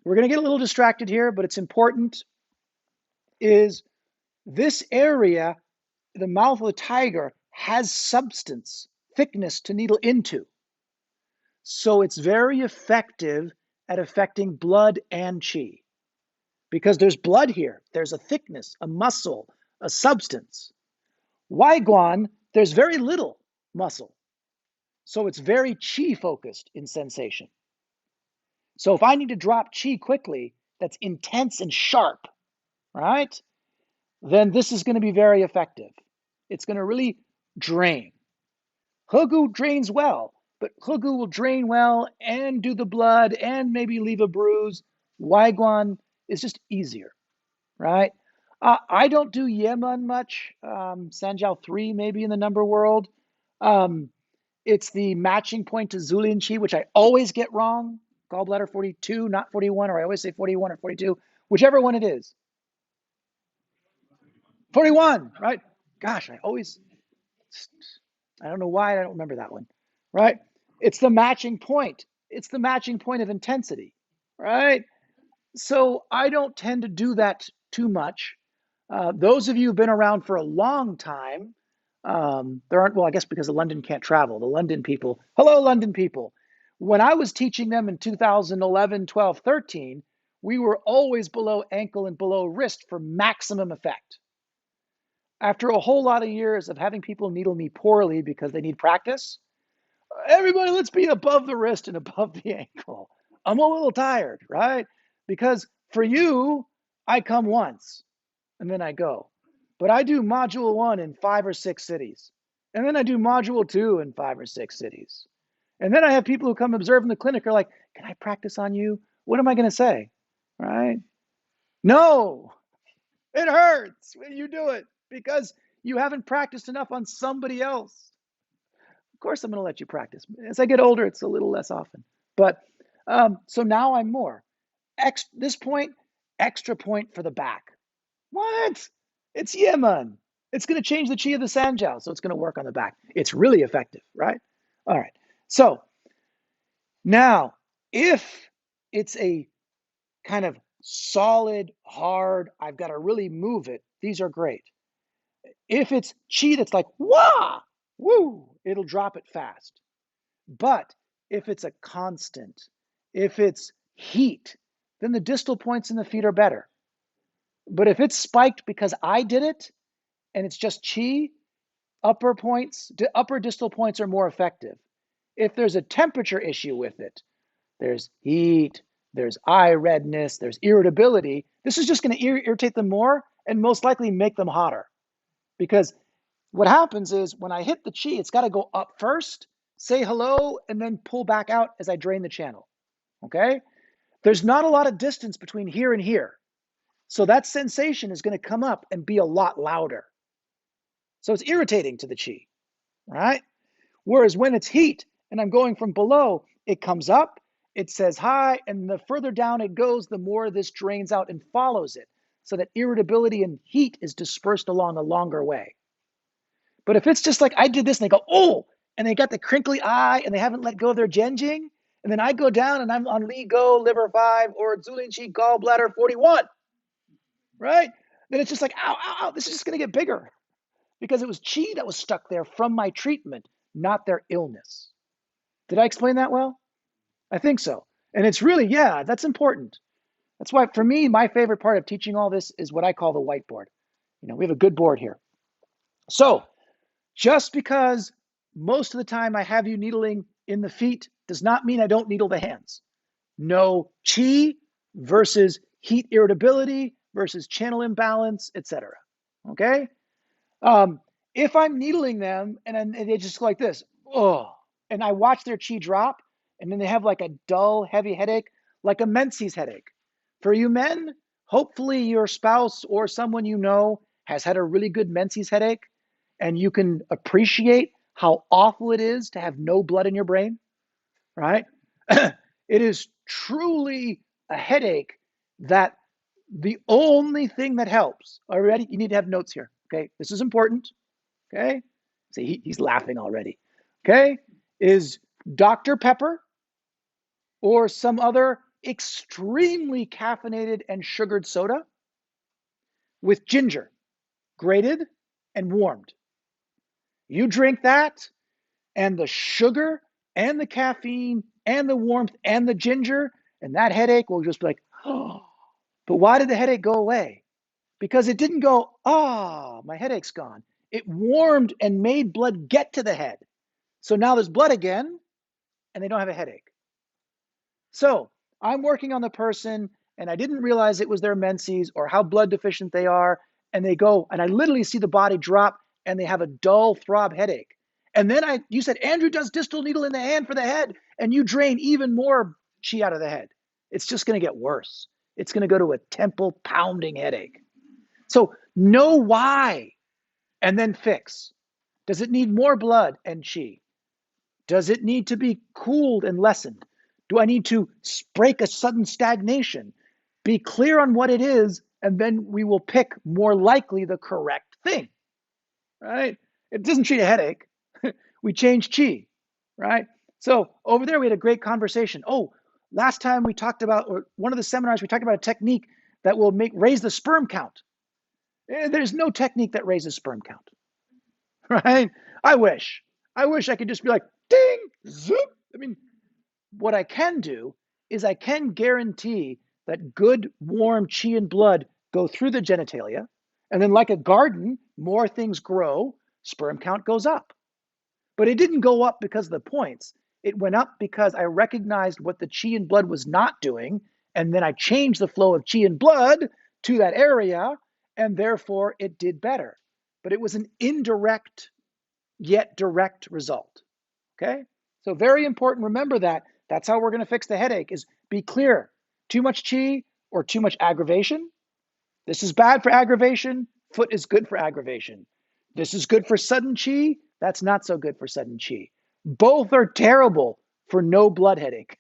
we're going to get a little distracted here, but it's important, is this area, the mouth of the tiger, has substance, thickness to needle into. So it's very effective at affecting blood and qi. Because there's blood here, there's a thickness, a muscle, a substance. Waiguan, there's very little muscle. So it's very qi focused in sensation. So if I need to drop qi quickly, that's intense and sharp, right? Then this is going to be very effective. It's going to really drain. Hegu drains well, but Hegu will drain well and do the blood and maybe leave a bruise. Waiguan is just easier, right? I don't do Yemen much. Sanjiao 3 maybe in the number world. It's the matching point to Zulin Qi, which I always get wrong. Gallbladder 42, not 41, or I always say 41 or 42, whichever one it is. 41, right? Gosh, I don't know why I don't remember that one, right? It's the matching point. It's the matching point of intensity, right? So I don't tend to do that too much. Those of you who've been around for a long time, there aren't, well, I guess because London can't travel. The London people, hello, London people. When I was teaching them in 2011, 12, 13, we were always below ankle and below wrist for maximum effect. After a whole lot of years of having people needle me poorly because they need practice, everybody, let's be above the wrist and above the ankle. I'm a little tired, right? Because for you, I come once and then I go. But I do module 1 in 5 or 6 cities. And then I do module 2 in 5 or 6 cities. And then I have people who come observe in the clinic are like, can I practice on you? What am I going to say? Right? No, it hurts when you do it because you haven't practiced enough on somebody else. Of course, I'm going to let you practice. As I get older, it's a little less often. But so now I'm more. This point, extra point for the back. What? It's Yemen. It's going to change the qi of the Sanjiao, so it's going to work on the back. It's really effective, right? All right. So now, if it's a kind of solid, hard, I've got to really move it, these are great. If it's qi that's like, wah, woo, it'll drop it fast. But if it's a constant, if it's heat, then the distal points in the feet are better. But if it's spiked because I did it and it's just qi, upper distal points are more effective. If there's a temperature issue with it, there's heat, there's eye redness, there's irritability, this is just going to irritate them more and most likely make them hotter. Because what happens is when I hit the qi, it's got to go up first, say hello, and then pull back out as I drain the channel. Okay? There's not a lot of distance between here and here. So that sensation is going to come up and be a lot louder. So it's irritating to the qi, right? Whereas when it's heat and I'm going from below, it comes up, it says hi, and the further down it goes, the more this drains out and follows it. So that irritability and heat is dispersed along a longer way. But if it's just like I did this and they go, oh, and they got the crinkly eye and they haven't let go of their Genjing, and then I go down and I'm on Li Go, liver 5, or Zulin Qi, gallbladder 41, right? Then it's just like, ow, ow, ow, this is just going to get bigger because it was qi that was stuck there from my treatment, not their illness. Did I explain that well? I think so. And it's really, yeah, that's important. That's why, for me, my favorite part of teaching all this is what I call the whiteboard. You know, we have a good board here. So just because most of the time I have you needling in the feet does not mean I don't needle the hands. No, qi versus heat irritability versus channel imbalance, etc. Okay? If I'm needling them and they just go like this, oh, and I watch their qi drop, and then they have like a dull, heavy headache, like a menses headache. For you men, hopefully your spouse or someone you know has had a really good menses headache, and you can appreciate how awful it is to have no blood in your brain, right? It is truly a headache that the only thing that helps, already, you need to have notes here, okay? This is important, okay? See, he's laughing already, okay? Is Dr. Pepper or some other extremely caffeinated and sugared soda with ginger, grated and warmed. You drink that, and the sugar and the caffeine and the warmth and the ginger, and that headache will just be like, oh. But why did the headache go away? Because it didn't go, ah, my headache's gone. It warmed and made blood get to the head. So now there's blood again, and they don't have a headache. So I'm working on the person, and I didn't realize it was their menses or how blood deficient they are. And they go, and I literally see the body drop, and they have a dull throb headache. And then you said, Andrew does distal needle in the hand for the head, and you drain even more chi out of the head. It's just going to get worse. It's going to go to a temple pounding headache. So know why, and then fix. Does it need more blood and chi? Does it need to be cooled and lessened? Do I need to break a sudden stagnation? Be clear on what it is, and then we will pick more likely the correct thing, right? It doesn't treat a headache. We change chi, right? So over there, we had a great conversation. Oh, last time we talked about, or one of the seminars, we talked about a technique that will raise the sperm count. There's no technique that raises sperm count, right? I wish. I wish I could just be like, ding, zoop. I mean, what I can do is I can guarantee that good, warm chi and blood go through the genitalia. And then, like a garden, more things grow, sperm count goes up. But it didn't go up because of the points. It went up because I recognized what the chi and blood was not doing. And then I changed the flow of chi and blood to that area. And therefore, it did better. But it was an indirect yet direct result. Okay? So very important. Remember that. That's how we're going to fix the headache is be clear. Too much chi or too much aggravation. This is bad for aggravation. Foot is good for aggravation. This is good for sudden chi. That's not so good for sudden chi. Both are terrible for no blood headache.